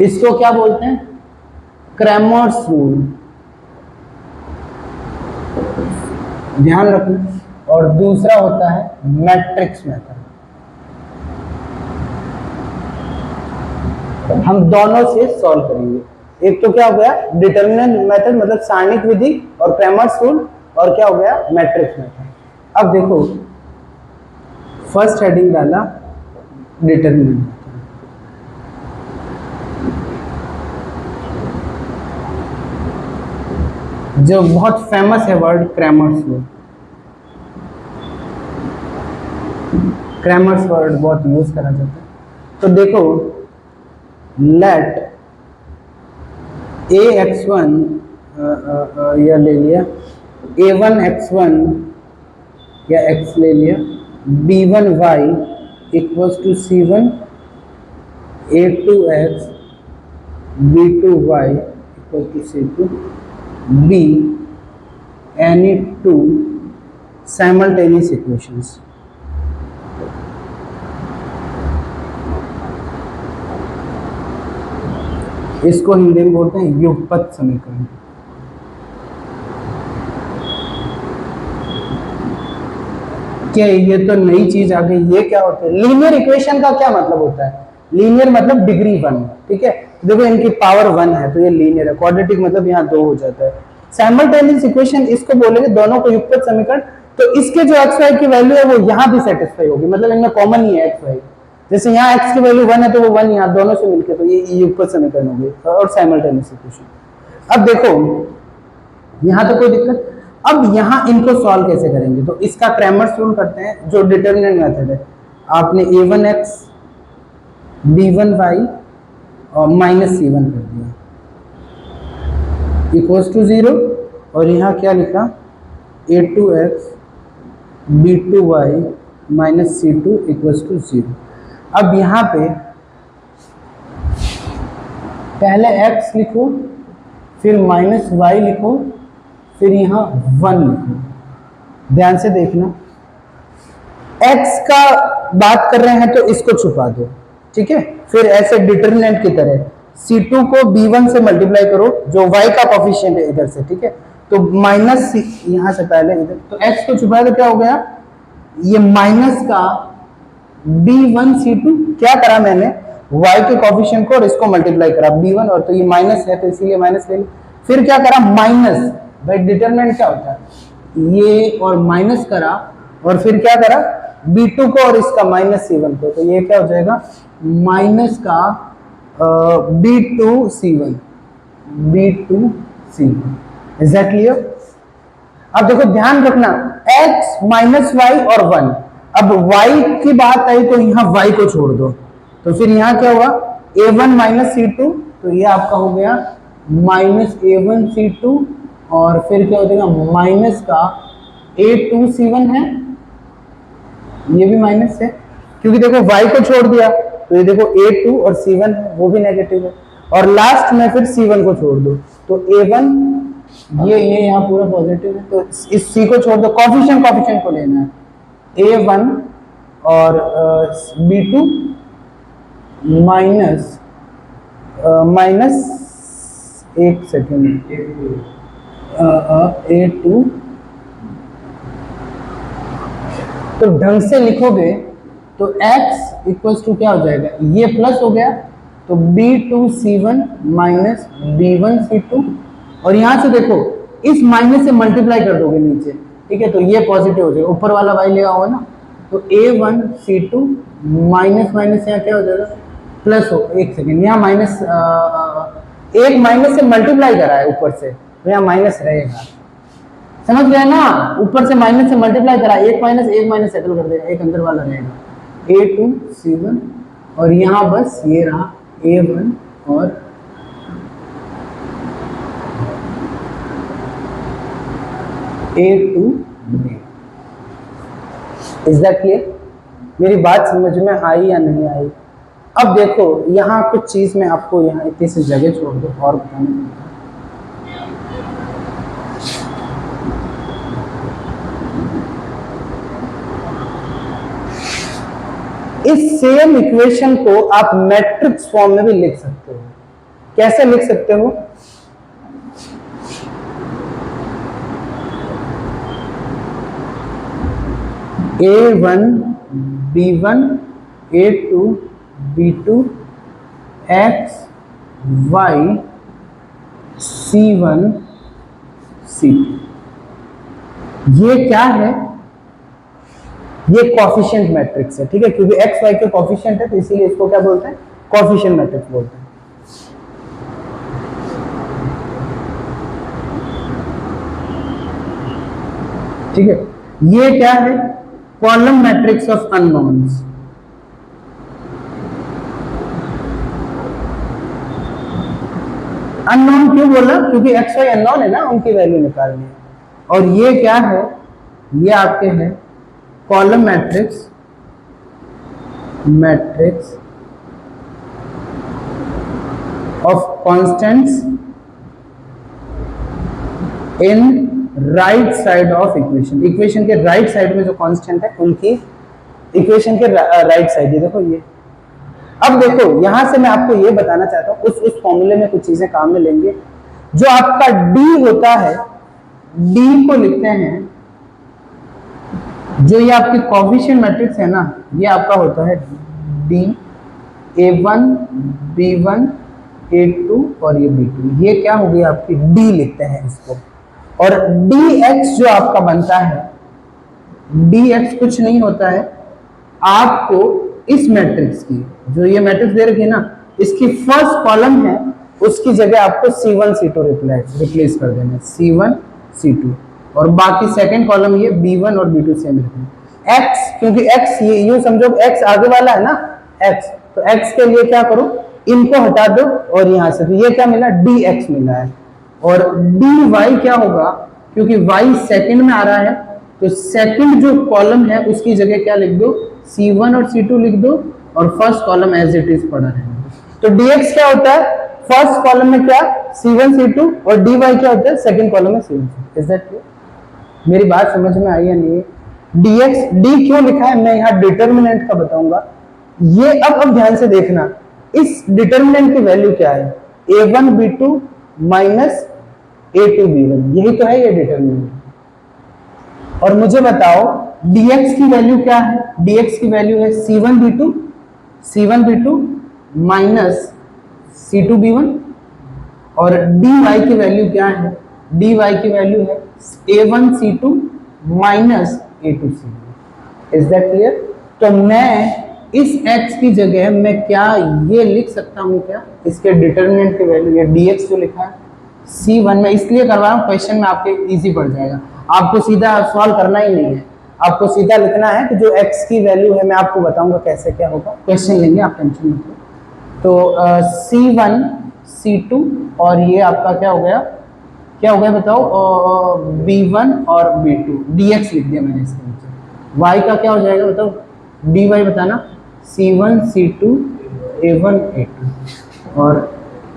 इसको क्या बोलते हैं क्रैमर्स रूल, ध्यान रखना। और दूसरा होता है मैट्रिक्स मेथड। हम दोनों से सॉल्व करेंगे। एक तो क्या हो गया डिटर्मिनेंट मेथड मतलब सारणिक विधि और क्रैमर्स रूल, और क्या हो गया मैट्रिक्स मेथड। अब देखो फर्स्ट हेडिंग डाला डिटर्मिनेंट, जो बहुत फेमस है word Cramer's rule. Cramer's word बहुत यूज करा जाता है। तो देखो लेट ax1 या ले लिया a1x1 या x ले लिया, b1y equals to c1, a2x b2y equals to c2, b any two simultaneous equations। इसको हिंदी में बोलते हैं युगपत समीकरण। क्या ये तो नई चीज आ गई, ये क्या होता है लीनियर इक्वेशन का क्या मतलब होता है? लीनियर मतलब डिग्री 1, ठीक है। देखो इनकी पावर 1 है तो ये लीनियर है, क्वाड्रेटिक मतलब यहाँ 2 हो जाता है। साइमल्टेनियस इक्वेशन इसको बोलेंगे दोनों को युगपत समीकरण। तो इसके जो एक्स वाई की वैल्यू है वो यहाँ भी सेटिस्फाई होगी, मतलब इनमें कॉमन ही है एक्स वाई। जैसे यहाँ x की वैल्यू 1 है तो वो 1 यहाँ दोनों से मिलके, तो ये युगपत समीकरण हो गई और साइमल्टेनियस इक्वेशन। अब देखो यहाँ तो कोई दिक्कत। अब यहाँ इनको सॉल्व कैसे करेंगे? तो इसका क्रैमर्स रूल करते हैं जो डिटर्मिनेंट मेथड है। आपने a1x b1y और -c1 कर दिया इक्वल्स टू 0, और यहाँ क्या लिखा a2x b2y -c2 equals to 0। अब यहाँ पे पहले x लिखो, फिर -y लिखो, फिर यहाँ 1 लिखो। ध्यान से देखना, x का बात कर रहे हैं तो इसको छुपा दो, ठीक है। फिर ऐसे डिटर्मिनेंट की तरह c2 को b1 से मल्टीप्लाई करो, जो y का कोफिशिएंट है इधर से, ठीक है। तो माइनस यहाँ से पहले इधर, तो x को छुपाया तो क्या हो गया, ये माइनस का b1 c2, क्या करा मैंने y के कोफिशिएंट को और इसको मल्टीप्लाई करा b1, और तो ये माइनस है तो इसीलिए माइनस ले ली। फिर क्या करा माइनस, भाई डिटरमिनेंट क्या होता है ये, और माइनस करा, और फिर क्या करा b2 को और इसका -c1 को, तो ये क्या हो जाएगा माइनस का b2c1 इज दैट क्लियर? अब देखो ध्यान रखना x -y और 1। अब y की बात आई तो यहाँ y को छोड़ दो, तो फिर यहाँ क्या हुआ a1 -c2, तो ये आपका हो गया -a1c2, और फिर क्या हो जाएगा माइनस का a2c1 है, ये भी माइनस है क्योंकि देखो y को छोड़ दिया, तो ये देखो a2 और c1 है वो भी नेगेटिव है, और लास्ट में फिर c1 को छोड़ दो, तो a1 ये यहाँ पूरा पॉजिटिव है, तो इस c को छोड़ दो, कोफिशिएंट को लेना है a1 और b2 माइनस एक सेकेंड a2, तो ढंग से लिखोगे तो x इक्वल्स टू क्या हो जाएगा, ये प्लस हो गया तो b2c1 माइनस b1c2, और यहां से देखो इस माइनस से मल्टीप्लाई कर दोगे नीचे, ठीक है, तो ये पॉजिटिव हो जाएगा, ऊपर वाला y ले आओ ना, तो a1c2 माइनस माइनस यहाँ क्या हो जाएगा, प्लस हो, एक सेकेंड, यहाँ माइनस, एक माइनस से मल्टीप्लाई करा है ऊपर से, तो यहाँ माइनस रहेगा, समझ गए ना, ऊपर से माइनस से मल्टीप्लाई करा, एक माइनस सेटल कर देगा, एक अंदर वाला रहेगा A2C1, और यहाँ बस ये रहा A1 और A2B। Is that clear? मेरी बात समझ में आई या नहीं आई? अब देखो यहाँ कुछ चीज मैं आपको यहाँ इतनी सी जगह छोड़ दो और बताने, इस सेम इक्वेशन को आप मैट्रिक्स फॉर्म में भी लिख सकते हो। कैसे लिख सकते हो? A1 B1 A2 B2 X Y C1 C2। ये क्या है? ये कोफिशिएंट मैट्रिक्स है, ठीक है, क्योंकि एक्स वाई के कोफिशिएंट है तो इसीलिए इसको क्या बोलते हैं? कोफिशिएंट मैट्रिक्स बोलते हैं। ठीक है, ये क्या है? Column matrix of unknowns. Unknown क्यों बोला? क्योंकि एक्स वाई अननोन है ना, उनकी वैल्यू निकालनी है। और ये क्या है? ये आपके हैं column matrix of constants in right side of equation. Equation के राइट साइड में जो कांस्टेंट है उनकी इक्वेशन के राइट साइड, ये देखो ये। अब देखो यहां से मैं आपको ये बताना चाहता हूं, उस फॉर्मूले में कुछ चीजें काम में लेंगे। जो आपका डी होता है, डी को लिखते हैं, जो ये आपकी कोफिशिएंट मैट्रिक्स है ना, ये आपका होता है डी, A1 B1 A2 और ये B2। ये क्या हो गई आपकी डी, लिखते हैं इसको। और dx जो आपका बनता है, dx कुछ नहीं होता है, आपको इस मैट्रिक्स की, जो ये मैट्रिक्स दे रखी है ना, इसकी फर्स्ट कॉलम है, उसकी जगह आपको C1 C2 रिप्लेस कर देना, C1 C2, और बाकी सेकंड कॉलम ये B1 और B2 सेम रखना। x, क्योंकि x ये यूं समझो x आगे वाला है ना, x, तो x के लिए क्या करो, इनको हटा दो और यहां से, तो ये क्या मिला? dx मिला है। और dy क्या होगा? क्योंकि y सेकंड में आ रहा है, तो सेकंड जो कॉलम है उसकी जगह क्या लिख दो? C1 और C2 लिख दो, और first column as it is पड़ा रहने दो। तो dx क्या होता है? फर्स्ट कॉलम में क्या? C1 C2, और dy क्या होता है? सेकंड कॉलम में C1 C2। Is that clear? मेरी बात समझ में आई या नहीं? dx, d क्यों लिखा है मैं यहाँ डिटर्मिनेंट का बताऊंगा। ये अब ध्यान से देखना, इस डिटर्मिनेंट की वैल्यू क्या है? A1 B2 minus A2 B1, यही तो है ये डिटर्मिनेंट। और मुझे बताओ dx की वैल्यू क्या है? dx की वैल्यू है C1 B2 minus C2 B1, और dy की वैल्यू क्या है? dy की वैल्यू है A1 C2 minus A2 C1। Is that clear? तो मैं इस x की जगह मैं क्या ये लिख सकता हूं क्या? इसके डिटर्मिनेंट की वैल्यू, ये dx जो लिखा है C1 में इसलिए करवा रहा हूं, क्वेश्चन में आपके इजी पड़ जाएगा, आपको सीधा सॉल्व करना ही नहीं है, आपको सीधा लिखना है कि जो x की वैल्यू है, मैं आपको बताऊंगा कैसे क्या होगा, क्वेश्चन लेंगे, आप टेंशन मत लो। तो C1 C2 और ये आपका क्या हो गया? क्या हो गया बताओ? B1 और B2, dx लिख दिया मैंने इसके नीचे। y का क्या हो जाएगा बताओ? dy बताना, C1 C2 A1 A2, और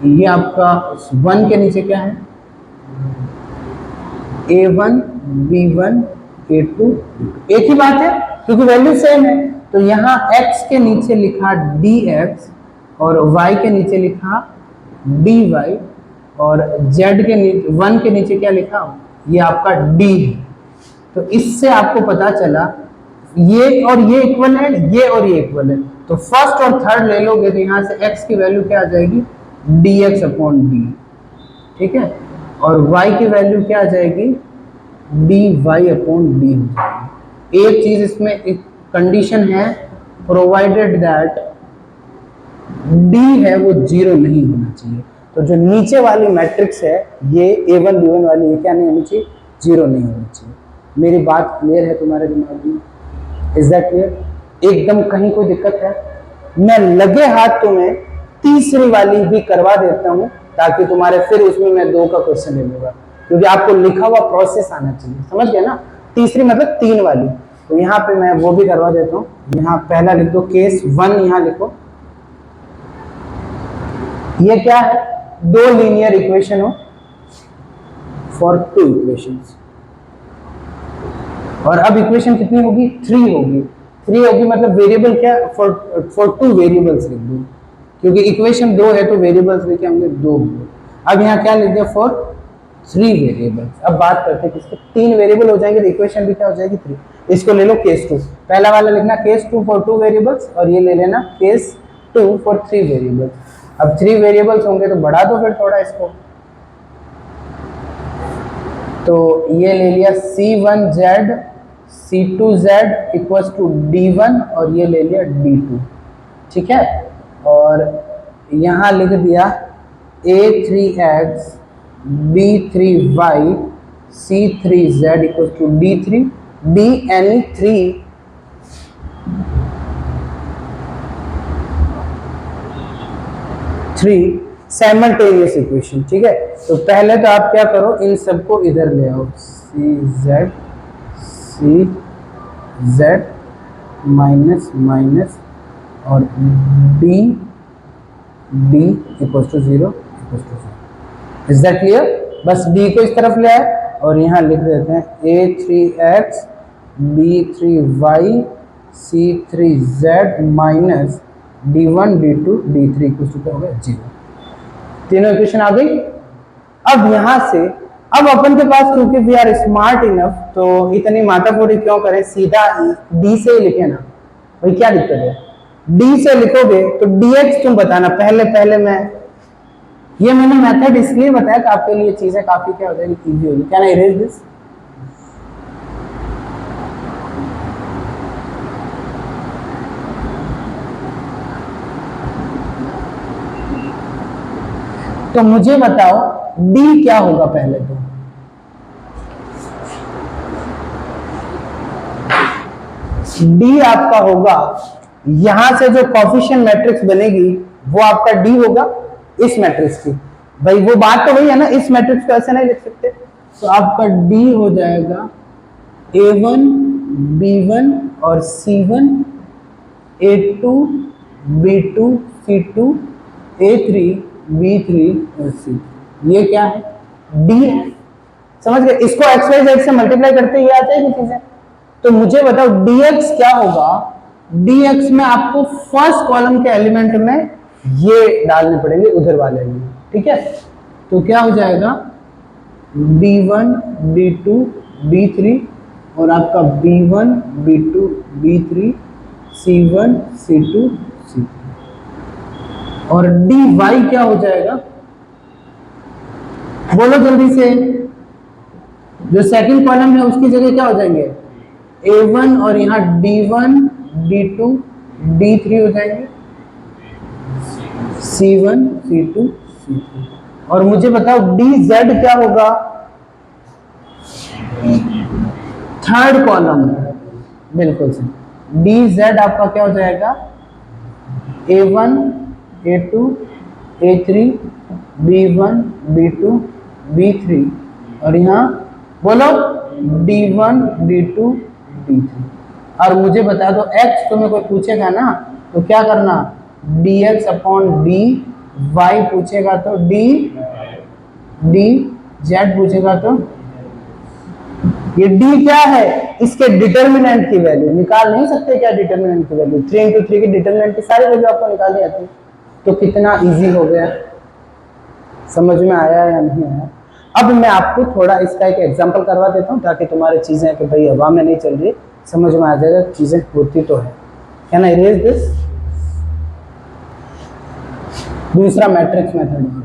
ये आपका 1 के नीचे क्या है? A1 B1 A2, एक ही बात है क्योंकि वैल्यू सेम है। तो यहाँ x के नीचे लिखा dx, और y के नीचे लिखा dy, और z के नीचे 1 के नीचे क्या लिखा? ये आपका d है। तो इससे आपको पता चला ये और ये इक्वल है, ये और ये इक्वल है, तो फर्स्ट और थर्ड ले लोगे तो यहाँ से x की वैल्यू क्या आ जाएगी? dx अपॉन d, ठीक है, और y की वैल्यू क्या आ जाएगी? dy अपॉन d हो जाएगी। एक चीज इसमें एक कंडीशन है, प्रोवाइडेड दैट डी है वो जीरो नहीं होना चाहिए। तो जो नीचे वाली मैट्रिक्स है ये A1 B1 वाली, ये क्या नहीं होनी चाहिए, जीरो नहीं होनी चाहिए। मेरी बात क्लियर है तुम्हारे दिमाग में? Is that clear? एकदम कहीं कोई दिक्कत है? मैं लगे हाथ तुम्हें तीसरी वाली भी करवा देता हूं ताकि तुम्हारे फिर उसमें मैं 2 का क्वेश्चन ले लूंगा, क्योंकि आपको लिखा हुआ प्रोसेस आना चाहिए, समझ गए ना? तीसरी मतलब 3 वाली। तो यहाँ पे मैं वो भी करवा देता हूँ। यहाँ पहला लिख दो केस 1, यहाँ लिखो ये क्या है, 2 लीनियर इक्वेशन हो फॉर 2 इक्वेशंस। और अब इक्वेशन कितनी होगी, 3 होगी। 3 होगी मतलब वेरिएबल क्या, फॉर 2 वेरिएबल्स लिख दो, क्योंकि इक्वेशन 2 है तो वेरिएबल्स लेके हमने 2। अब यहाँ क्या लिख दिया, फॉर 3 वेरिएबल्स। अब बात करते हैं किसके, 3 वेरिएबल हो जाएंगे तो इक्वेशन भी क्या हो जाएगी, 3। इसको ले लो केस 2, पहला वाला लिखना केस 2 फॉर 2 वेरिएबल्स, और ये ले लेना केस 2 फॉर 3 वेरिएबल्स। अब 3 वेरिएबल्स होंगे तो बढ़ा दो फिर थोड़ा इसको, तो ये ले लिया C1Z C2Z equals to D1, और ये ले लिया D2, ठीक है। और यहाँ लिख दिया A3X B3Y C3Z equals to D3 D any 3 simultaneous equation, ठीक है। तो पहले तो आप क्या करो, इन सबको इधर ले आओ, CZ माइनस माइनस और D equals to 0 equals to 0। Is that clear? बस D को इस तरफ ले आए और यहाँ लिख देते हैं A3X B3Y C3Z minus D1 D2 D3 equals to क्या होगा, 0। तीनों इक्वेशन आ गई। अब यहां से अब अपन के पास, क्योंकि वी आर स्मार्ट इनफ, तो इतनी माथाफोड़ी क्यों करें, सीधा डी से ही लिखे ना भाई, क्या दिक्कत है। डी से लिखोगे तो dx तुम बताना, पहले मैं ये मैंने मेथड इसलिए बताया कि आपके लिए चीजें काफी क्या हो जाएगी, इजी होगी। Can I erase this? तो मुझे बताओ d क्या होगा, पहले तो d आपका होगा, यहां से जो कोफिशिएंट मैट्रिक्स बनेगी वो आपका d होगा इस मैट्रिक्स की। भाई वो बात तो वही है ना, इस मैट्रिक्स को ऐसे नहीं लिख सकते, तो आपका d हो जाएगा a1 b1 और c1 a2 b2 c2 a3 b3 और c। ये क्या है, d है, समझ गए? इसको एक्स वाई जेड से मल्टीप्लाई करते ये आ जाएगी चीजें। तो मुझे बताओ dx क्या होगा, dx में आपको फर्स्ट कॉलम के एलिमेंट में ये डालने पड़ेंगे उधर वाले एलिमेंट, ठीक है। तो क्या हो जाएगा d1 d2 d3 और आपका b1 b2 b3 c1 c2 c3, और dy क्या हो जाएगा, बोलो जल्दी से। जो सेकंड कॉलम है उसकी जगह क्या हो जाएंगे, a1 और यहाँ d1 d2 d3 हो जाएंगे, c1 c2 c3। और मुझे बताओ dz क्या होगा, थर्ड कॉलम, बिल्कुल सही। dz आपका क्या हो जाएगा, a1 a2 a3 b1 b2 b3 और यहाँ बोलो d1 d2 d3। और मुझे बता दो x तुम्हें कोई पूछेगा ना तो क्या करना, dx अपॉन dy पूछेगा तो dz पूछेगा तो ये d क्या है, इसके डिटर्मिनेंट की वैल्यू निकाल नहीं सकते क्या, डिटर्मिनेंट की वैल्यू 3 into 3 की डिटर्मिनेंट की सारी वैल्यू आपको निकालनी आती है। तो कितना इजी हो गया, समझ में आया या नहीं आया? अब मैं आपको थोड़ा इसका एक एग्जांपल करवा देता हूं ताकि तुम्हारी चीजें कि भाई हवा में नहीं चल रही, समझ में आ जाएगा चीजें होती तो है। Can I erase this? दूसरा मैट्रिक्स मेथड,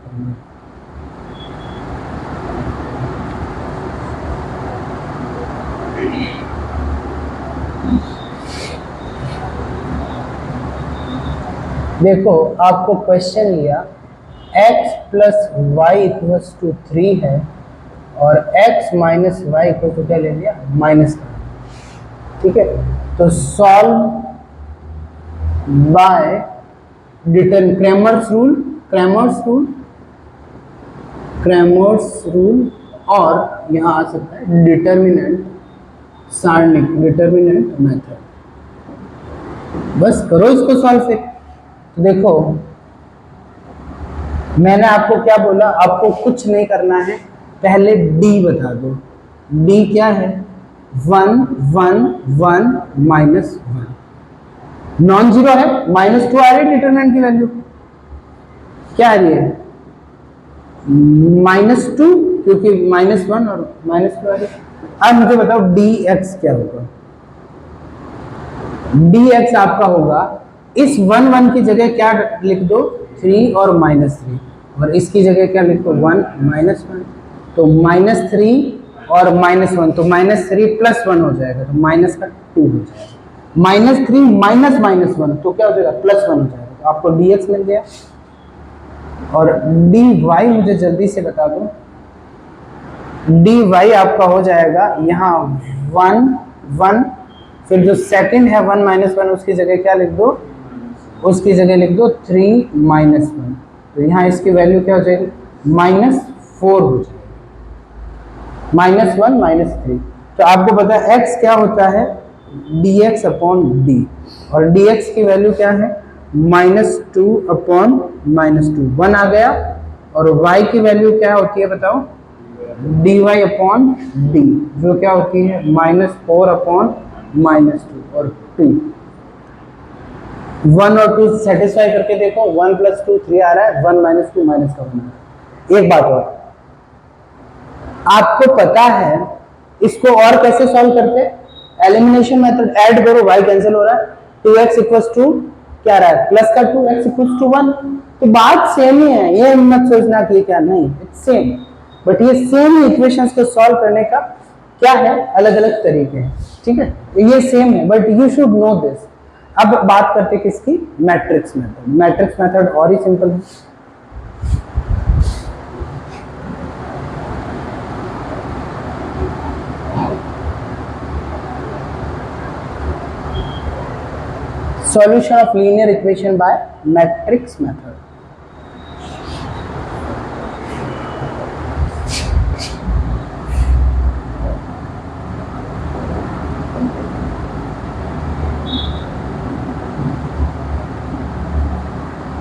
देखो आपको क्वेश्चन लिया x plus Y equals to 3 है और x minus Y equal to क्या ले लिया माइनस का, ठीक है। तो सॉल्व बाय डिटर्म क्रैमर्स रूल और यहाँ आ सकता है डिटर्मिनेंट सारणिक डिटर्मिनेंट मेथड। बस करो इसको सॉल्व फिर। तो देखो मैंने आपको क्या बोला, आपको कुछ नहीं करना है, पहले d बता दो। d क्या है 1 1 1 माइनस 1 नॉन जीरो है, -2 आ रही है डिटरमिनेंट की वैल्यू, क्या आ रही है -2 क्योंकि -1 और -2 आ रही है। अब मुझे बताओ dx क्या होगा। dx आपका होगा इस 1 1 की जगह क्या लिख दो 3 और -3 और इसकी जगह क्या लिख दो 1 -1 तो -3 और -1 तो -3 प्लस 1 हो जाएगा तो माइनस का 2 हो जाएगा। -3 माइनस -1 तो क्या हो जाएगा +1 हो जाएगा। तो आपको dx मिल गया और dy मुझे जल्दी से बता दो। dy आपका हो जाएगा यहाँ 1 1 फिर जो सेकंड है 1 -1 उसकी जगह क्या लिख दो, उसकी जगह लिख दो 3 -1 तो यहाँ इसकी वैल्यू क्या हो जाएगी -4 हो जाएगी, -1 -3। तो आपको पता है x क्या होता है dx अपॉन d और dx की वैल्यू क्या है -2 अपॉन -2 1 आ गया और y की वैल्यू क्या होती है बताओ dy अपॉन d जो क्या होती है -4 अपॉन -2 और 2 1 और 2 सेटिस्फाई करके देखो 1 + 2 3 आ रहा है 1 - 2 माइनस का 1 आ रहा है। एक बात और आपको पता है इसको और कैसे सॉल्व करते, एलिमिनेशन मेथड ऐड करो y कैंसिल हो रहा है 2x = क्या रहा है प्लस का 2x = 1 तो बात सेम ही है, ये मत सोचना कि क्या नहीं इट्स सेम बट ये सेम इक्वेशंस को सॉल्व करने का क्या है अलग अलग तरीके हैं, ठीक है ये सेम है but you should know this. अब बात करते किसकी मैट्रिक्स मेथड। मैट्रिक्स मेथड और ही सिंपल है। Solution of linear equation by matrix method।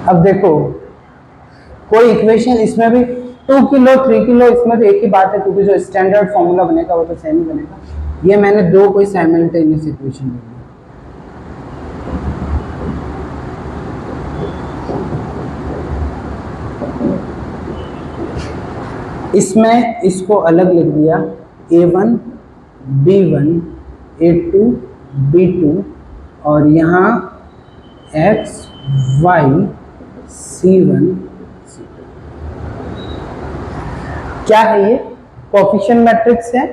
अब देखो कोई इक्वेशन इसमें भी 2 किलो 3 किलो इसमें तो एक ही बात है क्योंकि जो स्टैंडर्ड फॉर्मूला बनेगा वो तो सेम ही बनेगा। ये मैंने दो कोई साइमल्टेनियस इक्वेशन ले ली, इसमें इसको अलग लिख दिया a1 b1 a2 b2 और यहाँ x y c1 c2 क्या है ये कोएफिशिएंट मैट्रिक्स है,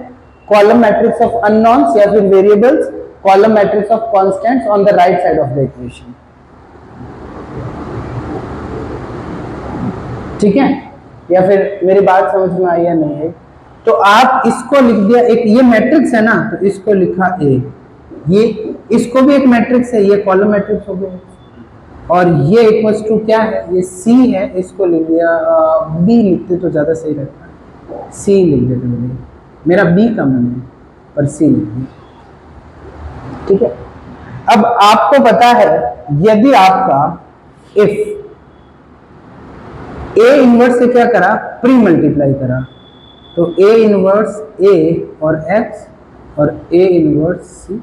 कॉलम मैट्रिक्स ऑफ अननोन्स या फिर variables, column matrix of constants on the right side of the equation, ठीक है या फिर मेरी बात समझ में आई या नहीं है। तो आप इसको लिख दिया एक ये मैट्रिक्स है ना तो इसको लिखा ए, ये इसको भी एक मैट्रिक्स है ये कॉलम मैट्रिक्स हो गया और ये इक्वल्स टू क्या है ये सी है इसको लिख दिया बी लिखते तो ज्यादा सही रहता है, सी लिख देते मैंने, मेरा बी का मन है पर सी लिख दिया, ठीक है। अब आपको पता है यदि आपका इफ ए इनवर्स से क्या करा प्री मल्टीप्लाई करा तो ए इनवर्स ए और x और ए इनवर्स सी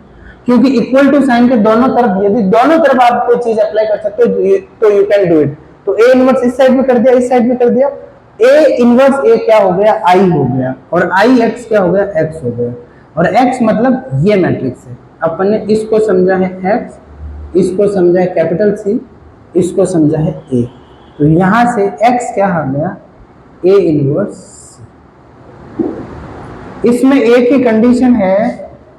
क्योंकि इक्वल टू साइन के दोनों तरफ यदि दोनों तरफ आप कोई चीज अप्लाई कर सकते हो तो यू कैन डू इट। तो ए इनवर्स इस साइड में कर दिया इस साइड में कर दिया ए इनवर्स ए क्या हो गया आई हो गया और आई एक्स क्या हो गया एक्स हो गया और एक्स मतलब ये मैट्रिक्स है। अपन ने इसको समझा है एक्स, इसको समझा है कैपिटल सी, इसको समझा है ए तो यहां से x क्या आ गया ए इनवर्स। इसमें एक ही कंडीशन है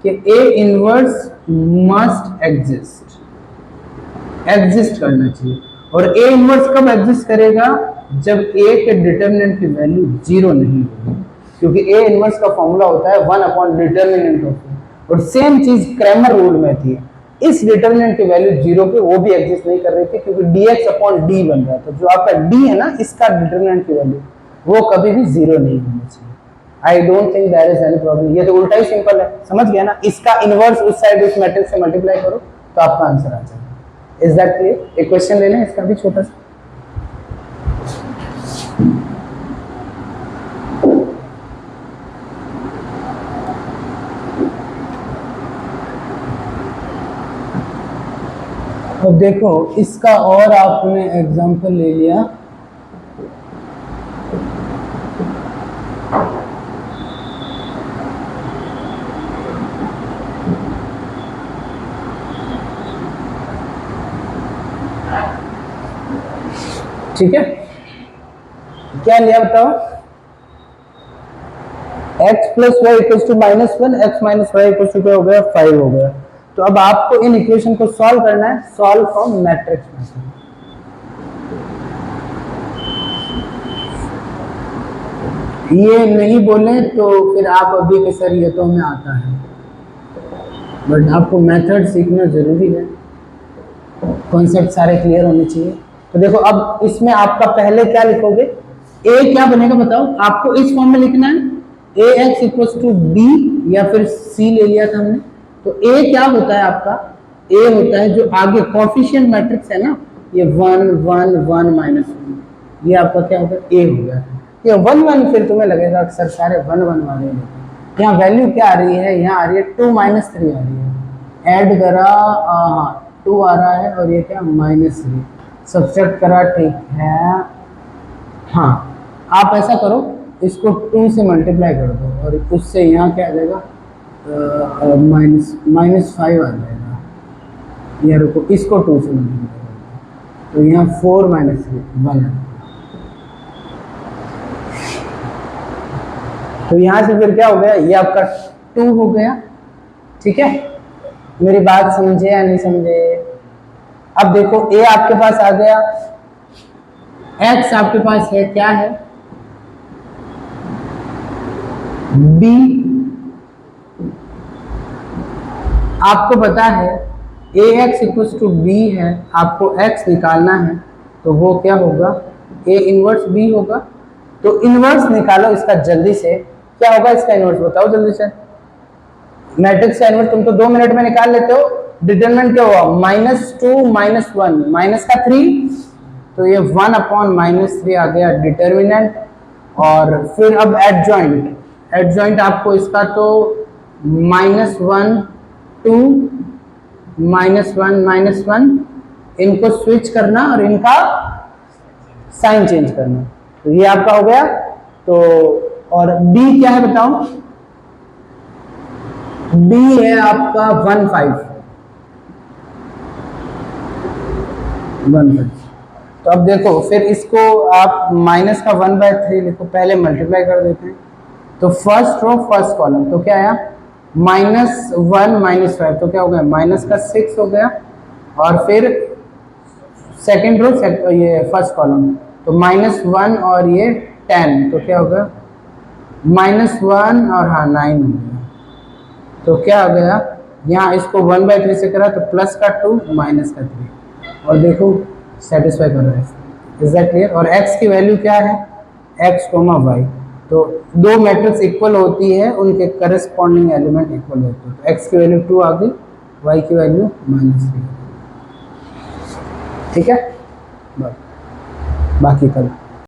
कि ए इनवर्स मस्ट एग्जिस्ट करना चाहिए और ए इनवर्स कब एग्जिस्ट करेगा, जब ए के डिटर्मिनेंट की वैल्यू 0 नहीं होगी, क्योंकि ए इनवर्स का फॉर्मूला होता है 1 अपॉन डिटर्मिनेंट ऑफ ए, और सेम चीज क्रैमर रूल में थी, इस डिटर्मिनेंट की वैल्यू 0 पे वो भी एग्जिस्ट नहीं कर रही थी, क्योंकि dx अपॉन डी बन रहा था, जो आपका d है ना, इसका डिटर्मिनेंट की वैल्यू वो कभी भी 0 नहीं होनी चाहिए। I don't think there is any problem, ये तो उल्टा ही सिंपल है, समझ गया ना। इसका इनवर्स उस साइड उस मैट्रिक्स से मल्टीप्लाई करो तो आपका आंसर आ जाएगा। Is that clear? एक क्वेश्चन ले लें इसका भी छोटा सा। अब देखो इसका और आपने एग्जांपल ले लिया, ठीक है, क्या लिया बताओ, x plus Y equals to -1, x minus Y equals to क्या हो गया, 5 हो गया। तो अब आपको इन इक्वेशन को सॉल्व करना है, सॉल्व फ्रॉम मैट्रिक्स में। ये नहीं बोले तो फिर आप अभी के सर ये तो हमें आता है, बट आपको मेथड सीखना जरूरी है, कॉन्सेप्ट सारे क्लियर होने चाहिए। तो देखो अब इसमें आपका पहले क्या लिखोगे, a क्या बनेगा बताओ, आपको इस फॉर्म में लिखना है, ax इक्वल्स टू b, या फिर c ले लिया था हमने, तो a क्या होता है आपका, a होता है जो आगे कोफिशिएंट मैट्रिक्स है ना, ये 1 1 1 -1, ये आपका क्या होगा, a हो गया। ये 1 1 फिर तुम्हें लगेगा अक्सर सारे 1 1 वाले, यहाँ वैल्यू क्या आ रही है, यहाँ आ रही है 2 -3 आ रही है, ऐड करा 2 आ रहा है, और ये क्या -3 सब्ट्रैक्ट करा, ठीक है। हाँ आप ऐसा करो, इसको 2 से मल्टीप्लाई कर दो, और उससे यहाँ क्या आ जाएगा, -5 आ जाएगा, या रुको इसको 2 से मल्टीप्लाई कर दो, तो यहाँ 4 -3 1 है। तो यहाँ से फिर क्या हो गया, ये आपका 2 हो गया, ठीक है। मेरी बात समझे या नहीं समझे? अब देखो a आपके पास आ गया, x आपके पास है, क्या है, b आपको पता है ax इक्वल्स टू b है, आपको x निकालना है, तो वो क्या होगा, a इनवर्स b होगा। तो इनवर्स निकालो इसका जल्दी से, क्या होगा इसका इनवर्स बताओ जल्दी से, मैट्रिक्स का इनवर्स तुम तो 2 मिनट में निकाल लेते हो। डिटरमिनेंट क्या हुआ, -2 -1 माइनस का 3, तो ये 1 अपॉन -3 आ गया डिटरमिनेंट। और फिर अब एडजॉइंट, एडजॉइंट आपको इसका तो -1 2 -1 -1 इनको स्विच करना और इनका साइन चेंज करना, तो ये आपका हो गया। तो और b क्या है बताओ, b है आपका 1 5 1 5। तो अब देखो फिर इसको आप माइनस का 1/3 लिखो, पहले मल्टीप्लाई कर देते हैं, तो फर्स्ट रो फर्स्ट कॉलम, तो क्या आया -1 -5, तो क्या हो गया -6 हो गया। और फिर सेकेंड रो ये फर्स्ट कॉलम, तो -1 और ये 10, तो क्या होगा -1 और हाँ 9 हो गया। तो क्या हो गया, यहाँ इसको 1/3 से करा तो प्लस का 2 माइनस का 3, और देखो सेटिस्फाई कर रहा है। Is that clear? और x की वैल्यू क्या है, x, y, तो दो मैट्रिक्स इक्वल होती है, उनके करस्पॉन्डिंग एलिमेंट इक्वल होते हैं, तो x की वैल्यू 2 आ गई, y की वैल्यू -3, ठीक है। बाकी कल